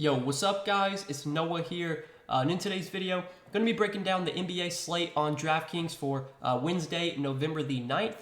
Yo, what's up guys? It's Noah here, and in today's video, I'm going to be breaking down the NBA slate on Draftkings for Wednesday, November the 9th.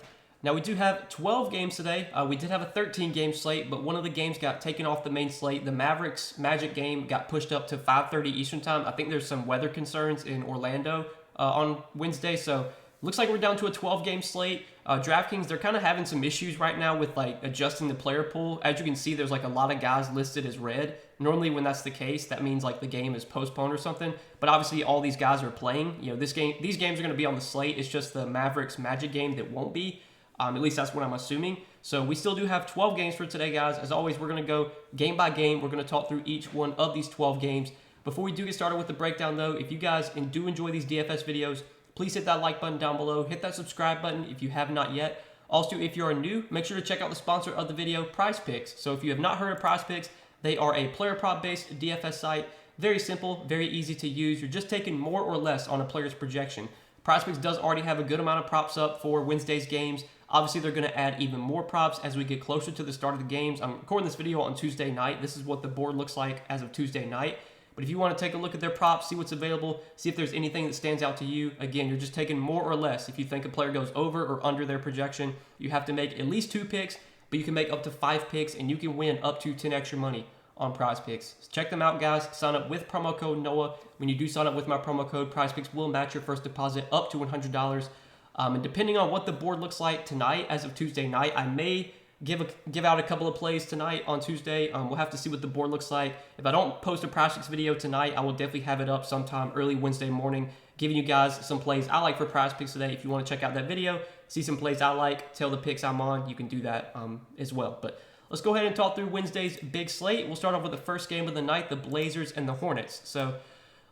Now we do have 12 games today. We did have a 13-game slate, but one of the games got taken off the main slate. The Mavericks Magic game got pushed up to 5:30 Eastern time. I think there's some weather concerns in Orlando on Wednesday, so looks like we're down to a 12-game slate. DraftKings, they're kind of having some issues right now with like adjusting the player pool. As you can see, there's like a lot of guys listed as red. Normally when that's the case, that means like the game is postponed or something. But obviously all these guys are playing. You know, these games are going to be on the slate. It's just the Mavericks Magic game that won't be. At least that's what I'm assuming. So we still do have 12 games for today, guys. As always, we're going to go game by game. We're going to talk through each one of these 12 games. Before we do get started with the breakdown, though, if you guys do enjoy these DFS videos, please hit that like button down below. Hit that subscribe button if you have not yet. Also, if you are new, make sure to check out the sponsor of the video, PrizePicks. So if you have not heard of PrizePicks, they are a player prop-based DFS site. Very simple, very easy to use. You're just taking more or less on a player's projection. PrizePicks does already have a good amount of props up for Wednesday's games. Obviously, they're going to add even more props as we get closer to the start of the games. I'm recording this video on Tuesday night. This is what the board looks like as of Tuesday night. But if you want to take a look at their props, see what's available, see if there's anything that stands out to you, again, you're just taking more or less. If you think a player goes over or under their projection, you have to make at least 2 picks, but you can make up to 5 picks, and you can win up to 10 extra money on PrizePicks. Check them out, guys. Sign up with promo code NOAH. When you do sign up with my promo code, PrizePicks will match your first deposit up to $100. And depending on what the board looks like tonight, as of Tuesday night, I may give out a couple of plays tonight on Tuesday. We'll have to see what the board looks like. If I don't post a PrizePicks video tonight, I will definitely have it up sometime early Wednesday morning, giving you guys some plays I like for PrizePicks today. If you want to check out that video, see some plays I like, tell the picks I'm on, you can do that as well. But let's go ahead and talk through Wednesday's big slate. We'll start off with the first game of the night, the Blazers and the Hornets. So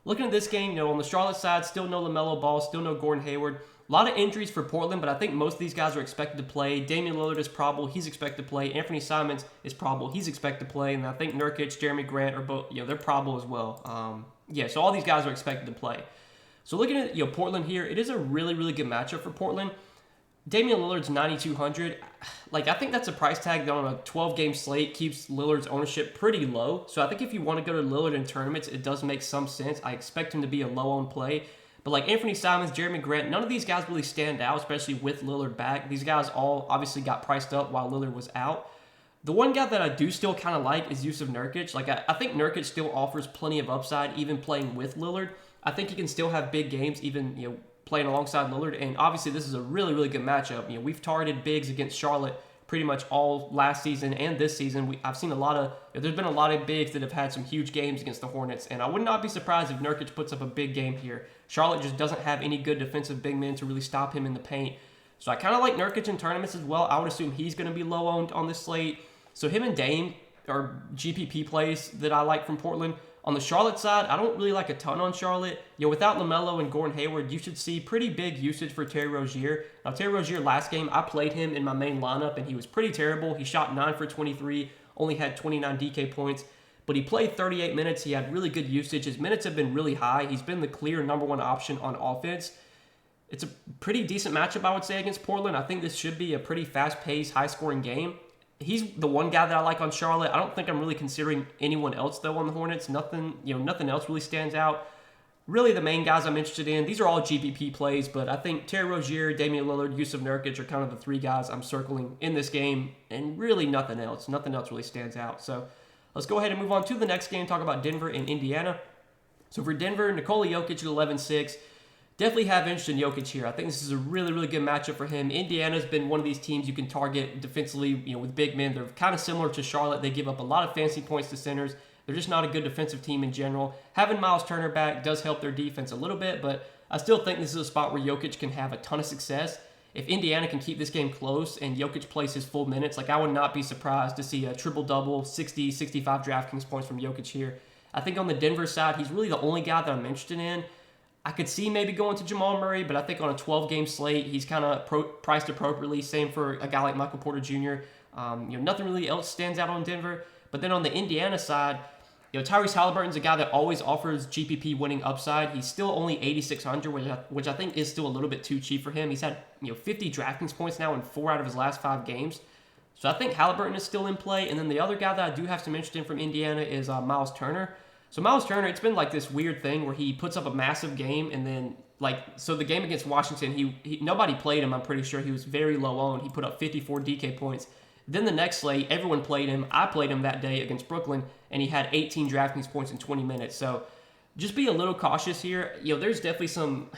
looking at this game, on the Charlotte side, still no LaMelo Ball, still no Gordon Hayward. A lot of injuries for Portland, but I think most of these guys are expected to play. Damian Lillard is probable. He's expected to play. Anthony Simons is probable. He's expected to play. And I think Nurkic, Jeremy Grant are both, they're probable as well. So all these guys are expected to play. So looking at, Portland here, it is a really, really good matchup for Portland. Damian Lillard's 9,200. I think that's a price tag that on a 12-game slate keeps Lillard's ownership pretty low. So I think if you want to go to Lillard in tournaments, it does make some sense. I expect him to be a low-owned play. But like Anthony Simons, Jeremy Grant, none of these guys really stand out, especially with Lillard back. These guys all obviously got priced up while Lillard was out. The one guy that I do still kind of like is Yusuf Nurkic. I think Nurkic still offers plenty of upside, even playing with Lillard. I think he can still have big games, even playing alongside Lillard. And obviously, this is a really, really good matchup. We've targeted bigs against Charlotte pretty much all last season and this season. I've seen there's been a lot of bigs that have had some huge games against the Hornets, and I would not be surprised if Nurkic puts up a big game here. Charlotte just doesn't have any good defensive big men to really stop him in the paint. So I kind of like Nurkic in tournaments as well. I would assume he's going to be low owned on this slate. So him and Dame are GPP plays that I like from Portland. On the Charlotte side, I don't really like a ton on Charlotte. Without LaMelo and Gordon Hayward, you should see pretty big usage for Terry Rozier. Now, Terry Rozier last game, I played him in my main lineup, and he was pretty terrible. He shot 9 for 23, only had 29 DK points, but he played 38 minutes. He had really good usage. His minutes have been really high. He's been the clear #1 option on offense. It's a pretty decent matchup, I would say, against Portland. I think this should be a pretty fast-paced, high-scoring game. He's the one guy that I like on Charlotte. I don't think I'm really considering anyone else, though, on the Hornets. Nothing else really stands out. Really, the main guys I'm interested in, these are all GPP plays, but I think Terry Rozier, Damian Lillard, Yusuf Nurkic are kind of the 3 guys I'm circling in this game, and really nothing else. Nothing else really stands out. So let's go ahead and move on to the next game, talk about Denver and Indiana. So for Denver, Nikola Jokic at 11-6. Definitely have interest in Jokic here. I think this is a really, really good matchup for him. Indiana's been one of these teams you can target defensively, with big men. They're kind of similar to Charlotte. They give up a lot of fancy points to centers. They're just not a good defensive team in general. Having Miles Turner back does help their defense a little bit, but I still think this is a spot where Jokic can have a ton of success. If Indiana can keep this game close and Jokic plays his full minutes, I would not be surprised to see a triple-double, 60, 65 DraftKings points from Jokic here. I think on the Denver side, he's really the only guy that I'm interested in. I could see maybe going to Jamal Murray, but I think on a 12-game slate, he's kind of priced appropriately. Same for a guy like Michael Porter Jr. Nothing really else stands out on Denver. But then on the Indiana side, Tyrese Halliburton's a guy that always offers GPP winning upside. He's still only 8,600, which I think is still a little bit too cheap for him. He's had 50 DraftKings points now in 4 out of his last 5 games. So I think Halliburton is still in play. And then the other guy that I do have some interest in from Indiana is Miles Turner. So Miles Turner, it's been like this weird thing where he puts up a massive game and then so the game against Washington, he nobody played him. I'm pretty sure he was very low owned. He put up 54 DK points. Then the next slate, everyone played him. I played him that day against Brooklyn, and he had 18 DraftKings points in 20 minutes. So just be a little cautious here. There's definitely some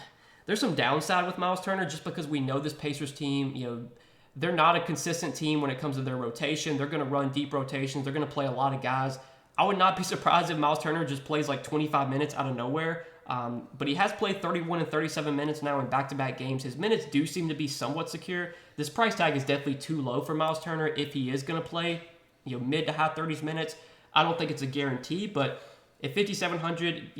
downside with Miles Turner just because we know this Pacers team. They're not a consistent team when it comes to their rotation. They're going to run deep rotations. They're going to play a lot of guys. I would not be surprised if Miles Turner just plays like 25 minutes out of nowhere. But he has played 31 and 37 minutes now in back-to-back games. His minutes do seem to be somewhat secure. This price tag is definitely too low for Miles Turner if he is going to play mid to high 30s minutes. I don't think it's a guarantee, but at 5,700,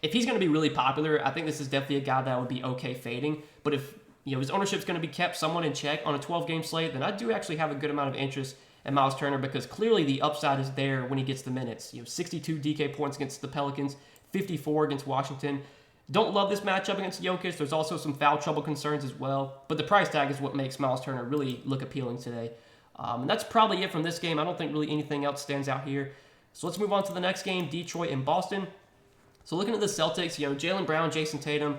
if he's going to be really popular, I think this is definitely a guy that would be okay fading. But if his ownership's going to be kept somewhat in check on a 12-game slate, then I do actually have a good amount of interest in Miles Turner because clearly the upside is there when he gets the minutes. 62 DK points against the Pelicans, 54 against Washington. Don't love this matchup against Jokic. There's also some foul trouble concerns as well. But the price tag is what makes Miles Turner really look appealing today. And that's probably it from this game. I don't think really anything else stands out here. So let's move on to the next game, Detroit and Boston. So looking at the Celtics, Jaylen Brown, Jason Tatum,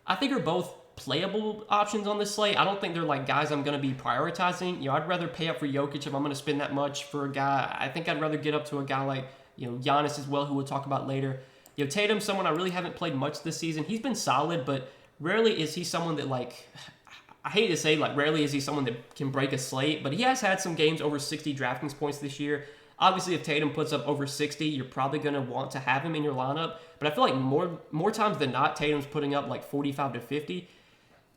I think are both playable options on this slate. I don't think they're like guys I'm going to be prioritizing. I'd rather pay up for Jokic if I'm going to spend that much for a guy. I think I'd rather get up to a guy like Giannis as well, who we'll talk about later. Tatum, someone I really haven't played much this season. He's been solid, but rarely is he someone that I hate to say rarely is he someone that can break a slate, but he has had some games over 60 DraftKings points this year. Obviously, if Tatum puts up over 60, you're probably going to want to have him in your lineup. But I feel like more times than not, Tatum's putting up 45 to 50.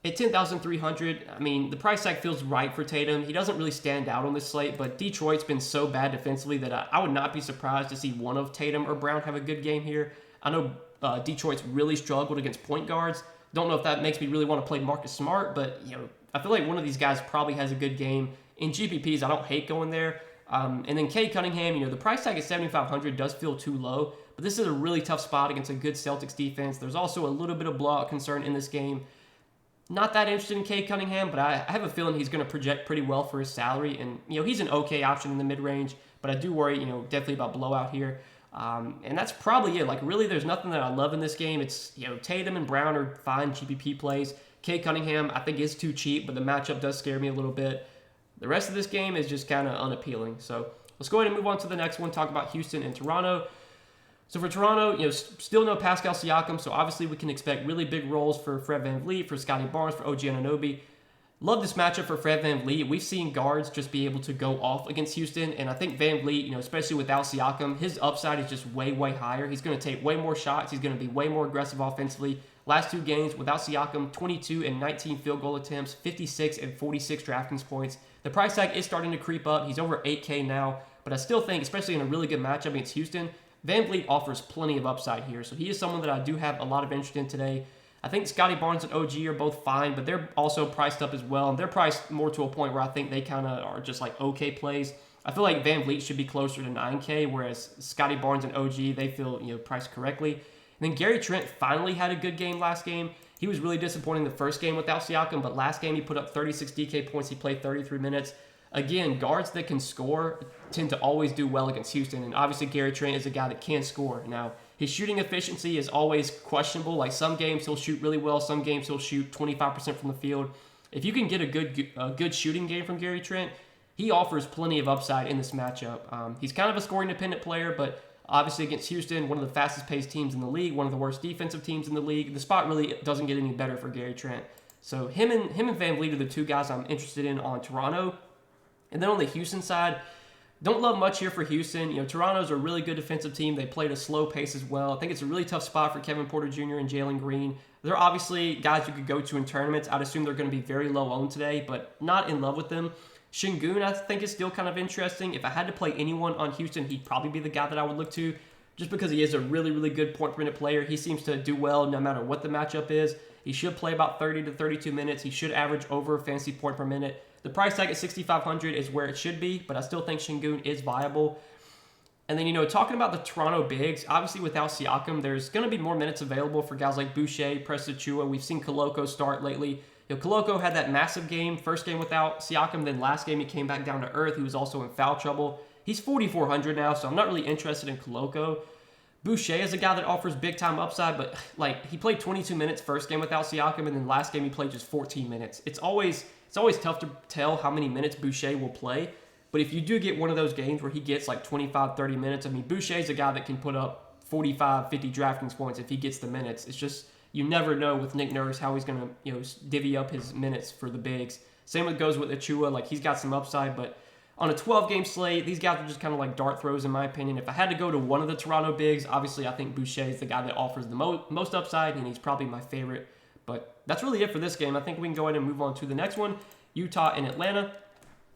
At 10,300, the price tag feels right for Tatum. He doesn't really stand out on this slate, but Detroit's been so bad defensively that I would not be surprised to see one of Tatum or Brown have a good game here. I know Detroit's really struggled against point guards. Don't know if that makes me really want to play Marcus Smart, but I feel like one of these guys probably has a good game. In GPPs, I don't hate going there. And then Cade Cunningham, the price tag at 7,500 does feel too low, but this is a really tough spot against a good Celtics defense. There's also a little bit of blowout concern in this game. Not that interested in Cade Cunningham, but I have a feeling he's going to project pretty well for his salary. And, he's an okay option in the mid-range, but I do worry, definitely about blowout here. And that's probably it. Really, there's nothing that I love in this game. It's, Tatum and Brown are fine GPP plays. Cade Cunningham, I think, is too cheap, but the matchup does scare me a little bit. The rest of this game is just kind of unappealing. So let's go ahead and move on to the next one, talk about Houston and Toronto. So for Toronto, still no Pascal Siakam, so obviously we can expect really big roles for Fred VanVleet, for Scotty Barnes, for OG Anunoby. Love this matchup for Fred VanVleet. We've seen guards just be able to go off against Houston, and I think VanVleet, especially without Siakam, his upside is just way, way higher. He's going to take way more shots. He's going to be way more aggressive offensively. Last two games without Siakam, 22 and 19 field goal attempts, 56 and 46 DraftKings points. The price tag is starting to creep up. He's over 8K now, but I still think, especially in a really good matchup against Houston, VanVleet offers plenty of upside here. So he is someone that I do have a lot of interest in today. I think Scotty Barnes and OG are both fine, but they're also priced up as well. And they're priced more to a point where I think they kind of are just okay plays. I feel like VanVleet should be closer to 9K, whereas Scotty Barnes and OG, they feel priced correctly. And then Gary Trent finally had a good game last game. He was really disappointing the first game without Siakam, but last game he put up 36 DK points. He played 33 minutes. Again, guards that can score tend to always do well against Houston, and obviously Gary Trent is a guy that can score. Now, his shooting efficiency is always questionable. Some games he'll shoot really well, some games he'll shoot 25% from the field. If you can get a good shooting game from Gary Trent, he offers plenty of upside in this matchup. He's kind of a scoring-dependent player, but obviously against Houston, one of the fastest-paced teams in the league, one of the worst defensive teams in the league, the spot really doesn't get any better for Gary Trent. So him and VanVleet are the two guys I'm interested in on Toronto. And then on the Houston side, don't love much here for Houston. Toronto's a really good defensive team. They played a slow pace as well. I think it's a really tough spot for Kevin Porter Jr. and Jalen Green. They're obviously guys you could go to in tournaments. I'd assume they're going to be very low owned today, but not in love with them. Şengün, I think, is still kind of interesting. If I had to play anyone on Houston, he'd probably be the guy that I would look to, just because he is a really, really good point per minute player. He seems to do well no matter what the matchup is. He should play about 30 to 32 minutes. He should average over a fantasy point per minute. The price tag at 6,500 is where it should be, but I still think Şengün is viable. And then, talking about the Toronto bigs, obviously without Siakam, there's going to be more minutes available for guys like Boucher, Presta Chua. We've seen Koloko start lately. Koloko had that massive game, first game without Siakam, then last game he came back down to earth. He was also in foul trouble. He's 4,400 now, so I'm not really interested in Koloko. Boucher is a guy that offers big-time upside, but like he played 22 minutes first game without Siakam, and then last game he played just 14 minutes. It's always tough to tell how many minutes Boucher will play, but if you do get one of those games where he gets like 25, 30 minutes, I mean, Boucher's a guy that can put up 45, 50 DraftKings points if he gets the minutes. It's just, you never know with Nick Nurse how he's going to, divvy up his minutes for the bigs. Same goes with Achua. Like, he's got some upside, but on a 12-game slate, these guys are just kind of like dart throws in my opinion. If I had to go to one of the Toronto bigs, obviously I think Boucher is the guy that offers the most upside, and he's probably my favorite. But that's really it for this game. I think we can go ahead and move on to the next one, Utah and Atlanta.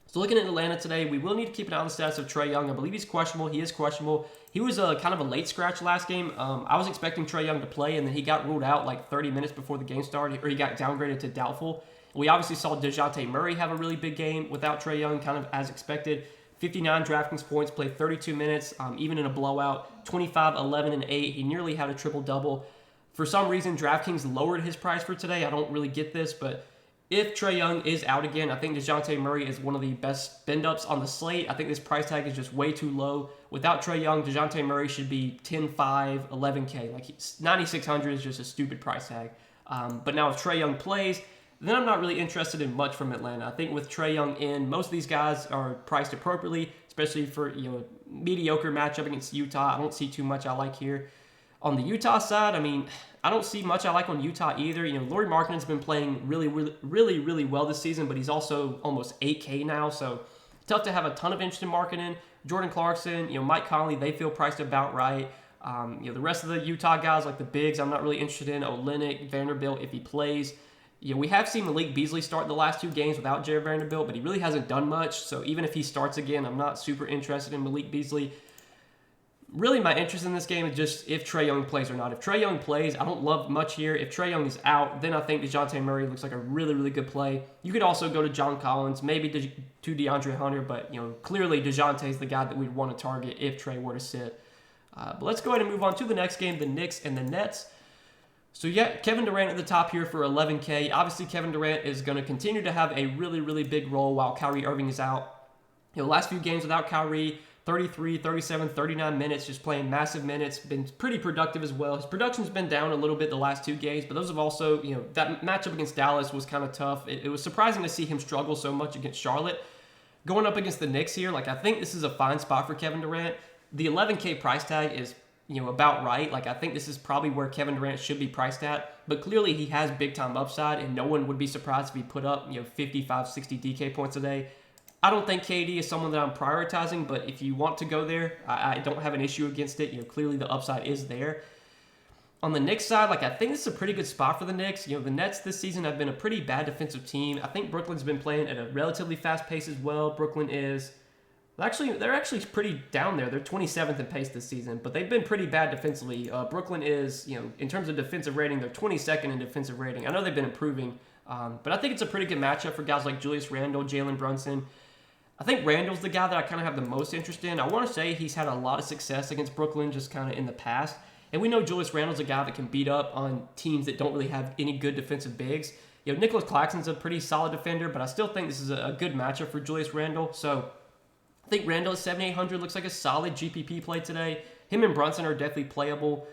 So looking at Atlanta today, we will need to keep an eye on the stats of Trae Young. I believe he's questionable. He is questionable. He was kind of a late scratch last game. I was expecting Trae Young to play, and then he got ruled out like 30 minutes before the game started, or he got downgraded to doubtful. We obviously saw DeJounte Murray have a really big game without Trae Young, kind of as expected. 59 DraftKings points, played 32 minutes, even in a blowout. 25, 11, and 8. He nearly had a triple-double. For some reason, DraftKings lowered his price for today. I don't really get this, but if Trae Young is out again, I think DeJounte Murray is one of the best spend-ups on the slate. I think this price tag is just way too low. Without Trae Young, DeJounte Murray should be 10, 5, 11K. Like, 9,600 is just a stupid price tag. But now if Trae Young plays, then I'm not really interested in much from Atlanta. I think with Trae Young in, most of these guys are priced appropriately, especially for mediocre matchup against Utah. I don't see too much I like here. On the Utah side, I mean, I don't see much I like on Utah either. Lauri Markkanen's been playing really well this season, but he's also almost 8K now, so tough to have a ton of interest in Markkanen. Jordan Clarkson, Mike Conley, they feel priced about right. The rest of the Utah guys, like the bigs, I'm not really interested in. Olynyk, Vanderbilt, if he plays. We have seen Malik Beasley start the last 2 games without Jared Vanderbilt, but he really hasn't done much. So even if he starts again, I'm not super interested in Malik Beasley. Really, my interest in this game is just if Trae Young plays or not. If Trae Young plays, I don't love much here. If Trae Young is out, then I think DeJounte Murray looks like a really good play. You could also go to John Collins, maybe to DeAndre Hunter, but clearly DeJounte is the guy that we'd want to target if Trae were to sit. But let's go ahead and move on to the next game, the Knicks and the Nets. So yeah, Kevin Durant at the top here for 11K. Obviously, Kevin Durant is going to continue to have a really big role while Kyrie Irving is out. Last few games without Kyrie, 33, 37, 39 minutes, just playing massive minutes. Been pretty productive as well. His production's been down a little bit the last 2 games, but those have also, that matchup against Dallas was kind of tough. It was surprising to see him struggle so much against Charlotte. Going up against the Knicks here, I think this is a fine spot for Kevin Durant. The 11K price tag is about right. I think this is probably where Kevin Durant should be priced at, but clearly he has big-time upside, and no one would be surprised if he put up, 55, 60 DK points a day. I don't think KD is someone that I'm prioritizing, but if you want to go there, I don't have an issue against it. Clearly the upside is there. On the Knicks side, I think this is a pretty good spot for the Knicks. The Nets this season have been a pretty bad defensive team. I think Brooklyn's been playing at a relatively fast pace as well. Brooklyn is... They're actually pretty down there. They're 27th in pace this season, but they've been pretty bad defensively. Brooklyn is, in terms of defensive rating, they're 22nd in defensive rating. I know they've been improving, but I think it's a pretty good matchup for guys like Julius Randle, Jalen Brunson. I think Randle's the guy that I kind of have the most interest in. I want to say he's had a lot of success against Brooklyn just kind of in the past. And we know Julius Randle's a guy that can beat up on teams that don't really have any good defensive bigs. Nicholas Claxton's a pretty solid defender, but I still think this is a good matchup for Julius Randle. So I think Randle at 7,800 looks like a solid GPP play today. Him and Brunson are definitely playable.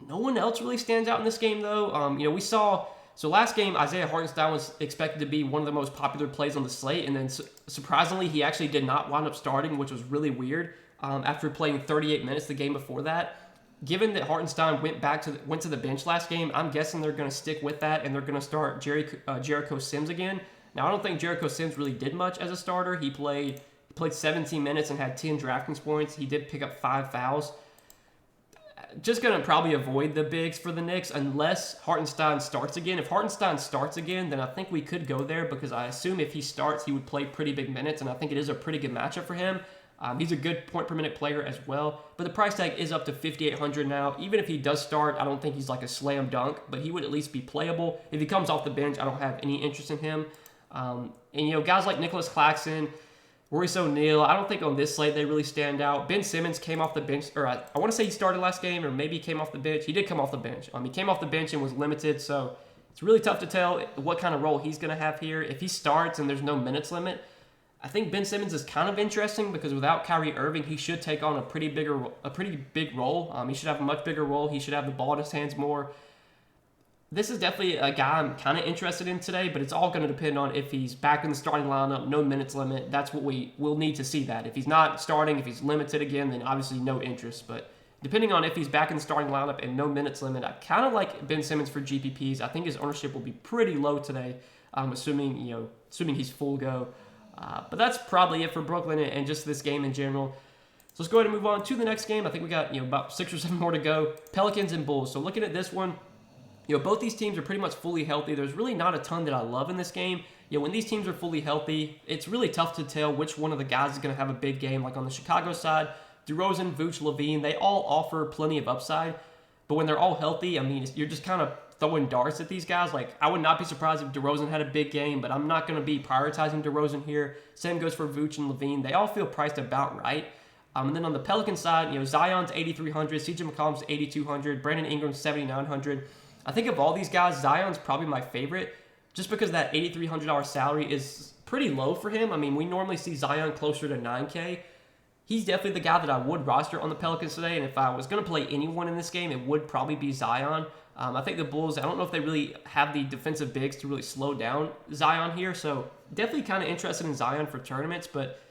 No one else really stands out in this game, though. We saw... So last game, Isaiah Hartenstein was expected to be one of the most popular plays on the slate, and then surprisingly, he actually did not wind up starting, which was really weird. After playing 38 minutes the game before that, given that Hartenstein went to the bench last game, I'm guessing they're going to stick with that, and they're going to start Jericho Sims again. Now, I don't think Jericho Sims really did much as a starter. He played 17 minutes and had 10 DraftKings points. He did pick up 5 fouls. Just going to probably avoid the bigs for the Knicks unless Hartenstein starts again. If Hartenstein starts again, then I think we could go there because I assume if he starts, he would play pretty big minutes, and I think it is a pretty good matchup for him. He's a good point-per-minute player as well, but the price tag is up to 5,800 now. Even if he does start, I don't think he's like a slam dunk, but he would at least be playable. If he comes off the bench, I don't have any interest in him. Guys like Nicholas Claxton, Royce O'Neal, I don't think on this slate they really stand out. Ben Simmons came off the bench, or I want to say he started last game, or maybe he came off the bench. He did come off the bench. He came off the bench and was limited, so It's really tough to tell what kind of role he's going to have here. If he starts and there's no minutes limit, I think Ben Simmons is kind of interesting because without Kyrie Irving, he should take on a pretty big role. He should have a much bigger role. He should have the ball in his hands more. This is definitely a guy I'm kind of interested in today, but it's all going to depend on if he's back in the starting lineup, no minutes limit. That's what we will need to see that. If he's not starting, if he's limited again, then obviously no interest. But depending on if he's back in the starting lineup and no minutes limit, I kind of like Ben Simmons for GPPs. I think his ownership will be pretty low today, assuming he's full go. But that's probably it for Brooklyn and just this game in general. So let's go ahead and move on to the next game. I think we got about 6 or 7 more to go. Pelicans and Bulls. So looking at this one, both these teams are pretty much fully healthy. There's really not a ton that I love in this game. When these teams are fully healthy, it's really tough to tell which one of the guys is going to have a big game. Like on the Chicago side, DeRozan, Vooch, LaVine, they all offer plenty of upside. But when they're all healthy, I mean, you're just kind of throwing darts at these guys. Like, I would not be surprised if DeRozan had a big game, but I'm not going to be prioritizing DeRozan here. Same goes for Vooch and LaVine. They all feel priced about right. And then on the Pelican side, Zion's 8,300, CJ McCollum's 8,200, Brandon Ingram's 7,900. I think of all these guys, Zion's probably my favorite, just because that $8,300 salary is pretty low for him. I mean, we normally see Zion closer to 9K. He's definitely the guy that I would roster on the Pelicans today, and if I was going to play anyone in this game, it would probably be Zion. I think the Bulls, I don't know if they really have the defensive bigs to really slow down Zion here, so definitely kind of interested in Zion for tournaments, but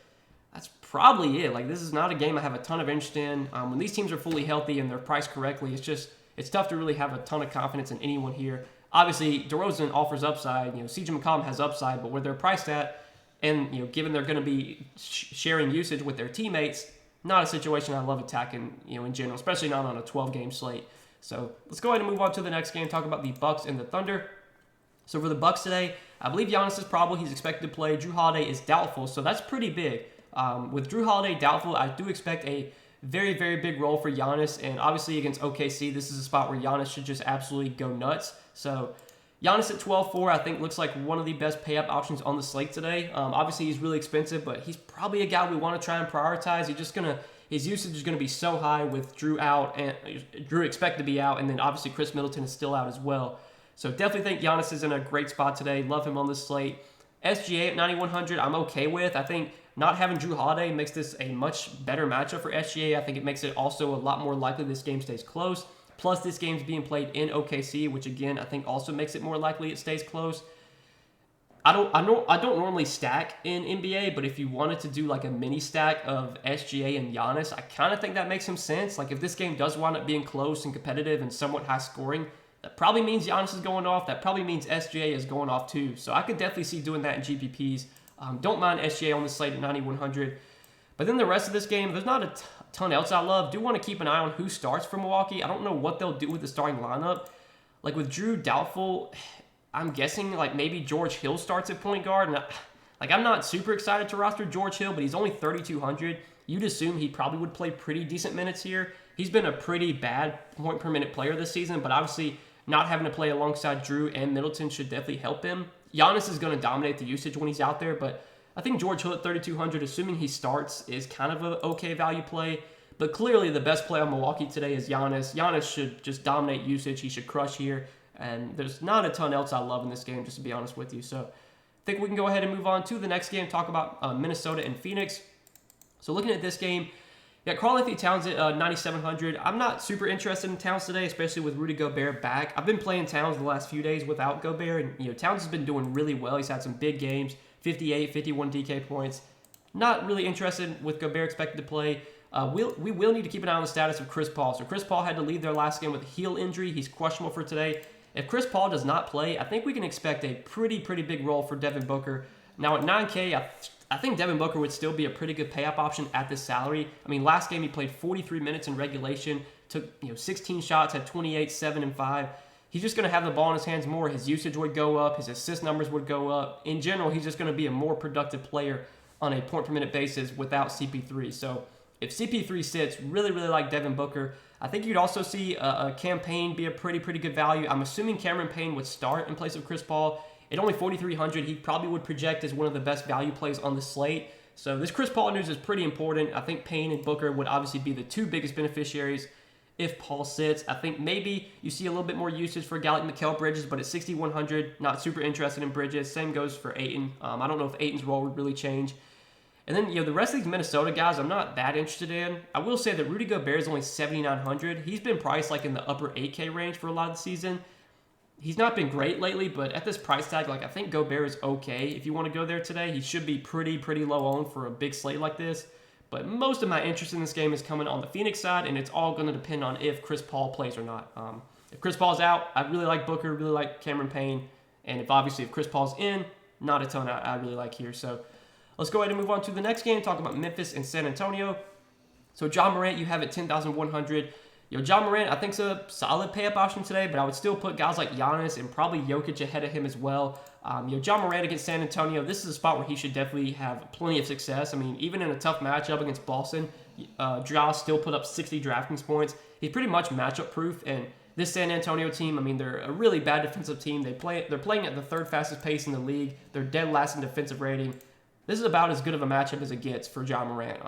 that's probably it. Like, this is not a game I have a ton of interest in. When these teams are fully healthy and they're priced correctly, it's tough to really have a ton of confidence in anyone here. Obviously, DeRozan offers upside. CJ McCollum has upside, but where they're priced at, and given they're going to be sharing usage with their teammates, not a situation I love attacking, in general, especially not on a 12-game slate. So let's go ahead and move on to the next game. Talk about the Bucks and the Thunder. So for the Bucks today, I believe Giannis is probable. He's expected to play. Drew Holiday is doubtful, so that's pretty big. With Drew Holiday doubtful, I do expect a very, very big role for Giannis, and obviously against OKC, this is a spot where Giannis should just absolutely go nuts. So Giannis at 12.4, I think looks like one of the best pay-up options on the slate today. Obviously, he's really expensive, but he's probably a guy we want to try and prioritize. His usage is going to be so high with Drew out, and Drew expected to be out, and then obviously Chris Middleton is still out as well. So definitely think Giannis is in a great spot today. Love him on this slate. SGA at 9,100, I'm okay with. I think not having Drew Holiday makes this a much better matchup for SGA. I think it makes it also a lot more likely this game stays close. Plus, this game's being played in OKC, which again I think also makes it more likely it stays close. I don't normally stack in NBA, but if you wanted to do like a mini stack of SGA and Giannis, I kind of think that makes some sense. Like if this game does wind up being close and competitive and somewhat high scoring, that probably means Giannis is going off. That probably means SGA is going off too. So I could definitely see doing that in GPPs. Don't mind SGA on the slate at 9,100. But then the rest of this game, there's not a ton else I love. Do want to keep an eye on who starts for Milwaukee. I don't know what they'll do with the starting lineup. Like with Drew doubtful, I'm guessing like maybe George Hill starts at point guard. And I'm not super excited to roster George Hill, but he's only 3,200. You'd assume he probably would play pretty decent minutes here. He's been a pretty bad point per minute player this season, but obviously not having to play alongside Drew and Middleton should definitely help him. Giannis is going to dominate the usage when he's out there, but I think George Hill at 3,200, assuming he starts, is kind of an okay value play. But clearly the best play on Milwaukee today is Giannis. Giannis should just dominate usage. He should crush here. And there's not a ton else I love in this game, just to be honest with you. So I think we can go ahead and move on to the next game, talk about Minnesota and Phoenix. So looking at this game, yeah, Karl-Anthony Towns at 9,700. I'm not super interested in Towns today, especially with Rudy Gobert back. I've been playing Towns the last few days without Gobert, and Towns has been doing really well. He's had some big games, 58, 51 DK points. Not really interested with Gobert expected to play. We will need to keep an eye on the status of Chris Paul. So Chris Paul had to leave their last game with a heel injury. He's questionable for today. If Chris Paul does not play, I think we can expect a pretty big role for Devin Booker. Now at 9K, I think Devin Booker would still be a pretty good pay-up option at this salary. I mean, last game he played 43 minutes in regulation, took 16 shots, had 28, 7, and 5. He's just going to have the ball in his hands more. His usage would go up. His assist numbers would go up. In general, he's just going to be a more productive player on a point-per-minute basis without CP3. So if CP3 sits, really like Devin Booker. I think you'd also see a campaign be a pretty good value. I'm assuming Cameron Payne would start in place of Chris Paul. At only 4,300, he probably would project as one of the best value plays on the slate. So this Chris Paul news is pretty important. I think Payne and Booker would obviously be the two biggest beneficiaries. if Paul sits. I think maybe you see a little bit more usage for a guy like Mikal Bridges, but at 6,100, not super interested in Bridges. Same goes for Ayton. I don't know if Ayton's role would really change. And then, the rest of these Minnesota guys, I'm not that interested in. I will say that Rudy Gobert is only 7,900. He's been priced like in the upper 8K range for a lot of the season. He's not been great lately, but at this price tag, I think Gobert is okay. If you want to go there today, he should be pretty low owned for a big slate like this. But most of my interest in this game is coming on the Phoenix side, and it's all going to depend on if Chris Paul plays or not. If Chris Paul's out, I really like Booker, really like Cameron Payne. And if Chris Paul's in, not a ton I really like here. So let's go ahead and move on to the next game, talk about Memphis and San Antonio. So John Morant, you have at 10,100. John Morant, I think, is a solid pay-up option today, but I would still put guys like Giannis and probably Jokic ahead of him as well. John Morant against San Antonio, this is a spot where he should definitely have plenty of success. I mean, even in a tough matchup against Boston, Ja still put up 60 DraftKings points. He's pretty much matchup-proof, and this San Antonio team, I mean, they're a really bad defensive team. They're playing at the third fastest pace in the league. They're dead last in defensive rating. This is about as good of a matchup as it gets for Ja Morant.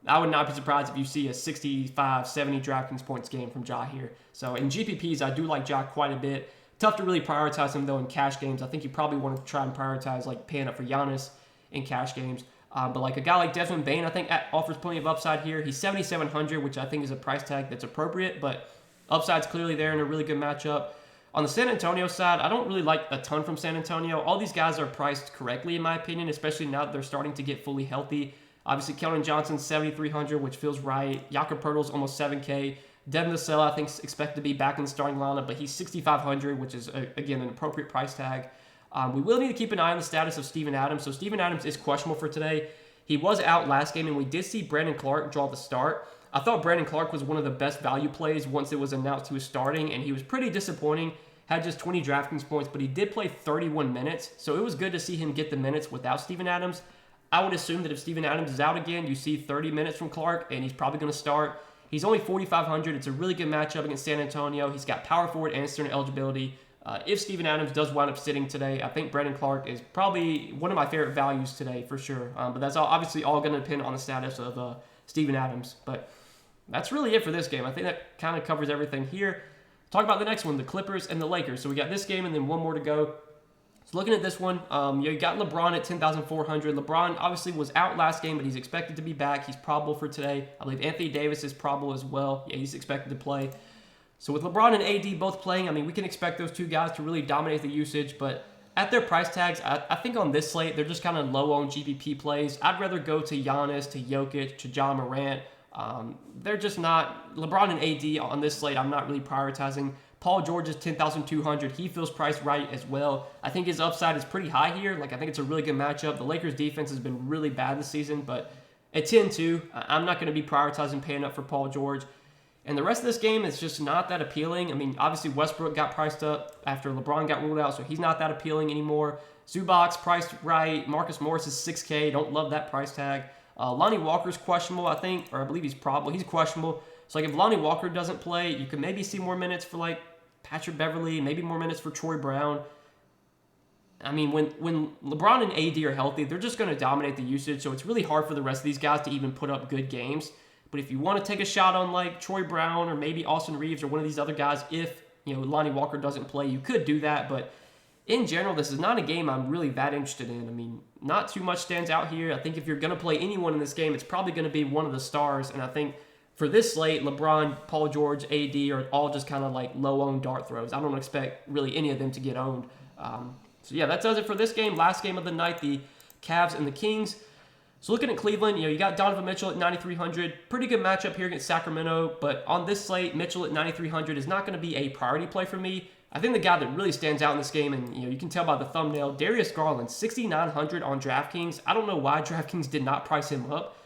I would not be surprised if you see a 65, 70 DraftKings points game from Ja here. So in GPPs, I do like Ja quite a bit. Tough to really prioritize him, though, in cash games. I think you probably want to try and prioritize, paying up for Giannis in cash games. But a guy like Desmond Bane, I think, offers plenty of upside here. He's 7,700, which I think is a price tag that's appropriate, but upside's clearly there in a really good matchup. On the San Antonio side, I don't really like a ton from San Antonio. All these guys are priced correctly, in my opinion, especially now that they're starting to get fully healthy. Obviously, Keldon Johnson's 7,300, which feels right. Jakob Poeltl's almost 7K. Devin Vassell, I think, is expected to be back in the starting lineup, but he's 6,500, which is, again, an appropriate price tag. We will need to keep an eye on the status of Steven Adams. So Steven Adams is questionable for today. He was out last game, and we did see Brandon Clark draw the start. I thought Brandon Clark was one of the best value plays once it was announced he was starting, and he was pretty disappointing. Had just 20 DraftKings points, but he did play 31 minutes, so it was good to see him get the minutes without Steven Adams. I would assume that if Steven Adams is out again, you see 30 minutes from Clark, and he's probably going to start. He's only 4,500. It's a really good matchup against San Antonio. He's got power forward and center eligibility. If Steven Adams does wind up sitting today, I think Brandon Clark is probably one of my favorite values today for sure. But that's obviously all going to depend on the status of Steven Adams. But that's really it for this game. I think that kind of covers everything here. Talk about the next one, the Clippers and the Lakers. So we got this game and then one more to go. So looking at this one, you got LeBron at 10,400. LeBron obviously was out last game, but he's expected to be back. He's probable for today. I believe Anthony Davis is probable as well. Yeah, he's expected to play. So with LeBron and AD both playing, I mean, we can expect those two guys to really dominate the usage, but at their price tags, I think on this slate, they're just kind of low on GPP plays. I'd rather go to Giannis, to Jokic, to John Morant. They're just not, LeBron and AD on this slate, I'm not really prioritizing. Paul George is 10,200. He feels priced right as well. I think his upside is pretty high here. I think it's a really good matchup. The Lakers defense has been really bad this season, but at 10-2, I'm not going to be prioritizing paying up for Paul George. And the rest of this game is just not that appealing. I mean, obviously Westbrook got priced up after LeBron got ruled out, so he's not that appealing anymore. Zubac's priced right. Marcus Morris is 6K. Don't love that price tag. Lonnie Walker's questionable, I think, or I believe he's probable. He's questionable. So, if Lonnie Walker doesn't play, you can maybe see more minutes for, Patrick Beverley, maybe more minutes for Troy Brown. I mean, when LeBron and AD are healthy, they're just going to dominate the usage, so it's really hard for the rest of these guys to even put up good games. But if you want to take a shot on, Troy Brown or maybe Austin Reeves or one of these other guys, if, Lonnie Walker doesn't play, you could do that, but in general, this is not a game I'm really that interested in. I mean, not too much stands out here. I think if you're going to play anyone in this game, it's probably going to be one of the stars. And I think for this slate, LeBron, Paul George, AD are all just kind of low-owned dart throws. I don't expect really any of them to get owned. So yeah, that does it for this game. Last game of the night, the Cavs and the Kings. So looking at Cleveland, you got Donovan Mitchell at 9,300. Pretty good matchup here against Sacramento. But on this slate, Mitchell at 9,300 is not going to be a priority play for me. I think the guy that really stands out in this game, and you can tell by the thumbnail, Darius Garland, 6,900 on DraftKings. I don't know why DraftKings did not price him up.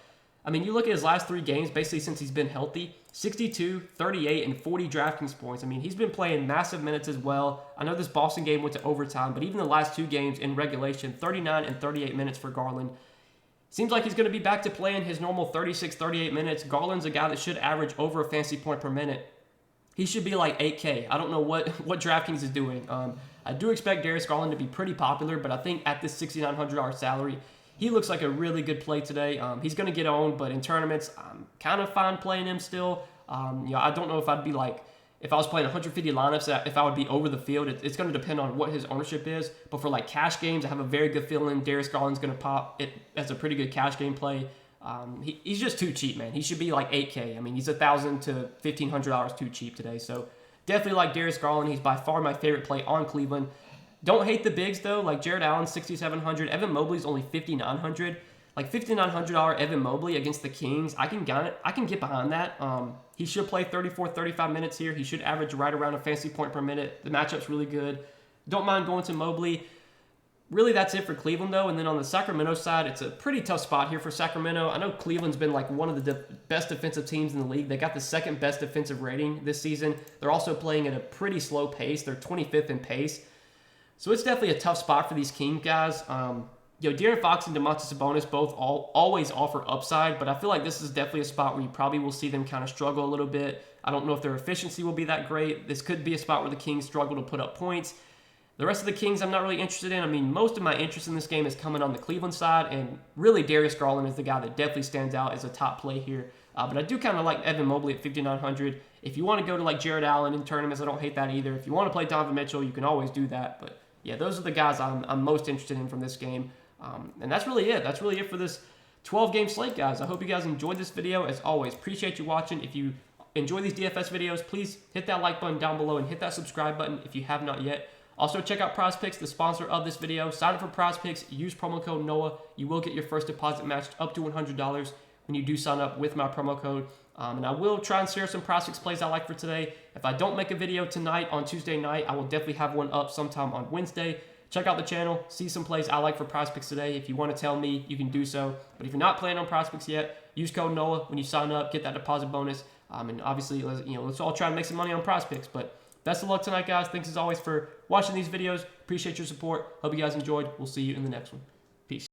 I mean, you look at his last three games, basically since he's been healthy, 62, 38, and 40 DraftKings points. I mean, he's been playing massive minutes as well. I know this Boston game went to overtime, but even the last two games in regulation, 39 and 38 minutes for Garland. Seems like he's going to be back to playing his normal 36, 38 minutes. Garland's a guy that should average over a fantasy point per minute. He should be 8K. I don't know what DraftKings is doing. I do expect Darius Garland to be pretty popular, but I think at this $6,900 salary, he looks like a really good play today. He's going to get owned, but in tournaments, I'm kind of fine playing him still. I don't know if I'd be like, if I was playing 150 lineups, if I would be over the field. It's going to depend on what his ownership is. But for like cash games, I have a very good feeling Darius Garland's going to pop. It as a pretty good cash game play. He's just too cheap, man. He should be like $8K. I mean, he's $1,000 to $1,500 too cheap today. So definitely like Darius Garland. He's by far my favorite play on Cleveland. Don't hate the bigs though. Like Jared Allen, $6,700. Evan Mobley's only $5,900. Like $5,900 Evan Mobley against the Kings, I can get behind that. He should play 34, 35 minutes here. He should average right around a fantasy point per minute. The matchup's really good. Don't mind going to Mobley. Really, that's it for Cleveland, though. And then on the Sacramento side, it's a pretty tough spot here for Sacramento. I know Cleveland's been like one of the best defensive teams in the league. They got the second best defensive rating this season. They're also playing at a pretty slow pace. They're 25th in pace. So it's definitely a tough spot for these King guys. De'Aaron Fox and Domantas Sabonis both always offer upside, but I feel like this is definitely a spot where you probably will see them kind of struggle a little bit. I don't know if their efficiency will be that great. This could be a spot where the Kings struggle to put up points. The rest of the Kings I'm not really interested in. I mean, most of my interest in this game is coming on the Cleveland side, and really Darius Garland is the guy that definitely stands out as a top play here. But I do kind of like Evan Mobley at $5,900. If you want to go to like Jared Allen in tournaments, I don't hate that either. If you want to play Donovan Mitchell, you can always do that. But yeah, those are the guys I'm most interested in from this game. And that's really it. That's really it for this 12-game slate, guys. I hope you guys enjoyed this video. As always, appreciate you watching. If you enjoy these DFS videos, please hit that like button down below and hit that subscribe button if you have not yet. Also, check out PrizePicks, the sponsor of this video. Sign up for PrizePicks. Use promo code NOAH. You will get your first deposit matched up to $100 when you do sign up with my promo code. And I will try and share some PrizePicks plays I like for today. If I don't make a video tonight on Tuesday night, I will definitely have one up sometime on Wednesday. Check out the channel, see some plays I like for PrizePicks today. If you want to tell me, you can do so. But if you're not playing on PrizePicks yet, use code NOAH when you sign up, get that deposit bonus. And obviously, let's all try and make some money on PrizePicks. But best of luck tonight, guys. Thanks as always for watching these videos. Appreciate your support. Hope you guys enjoyed. We'll see you in the next one.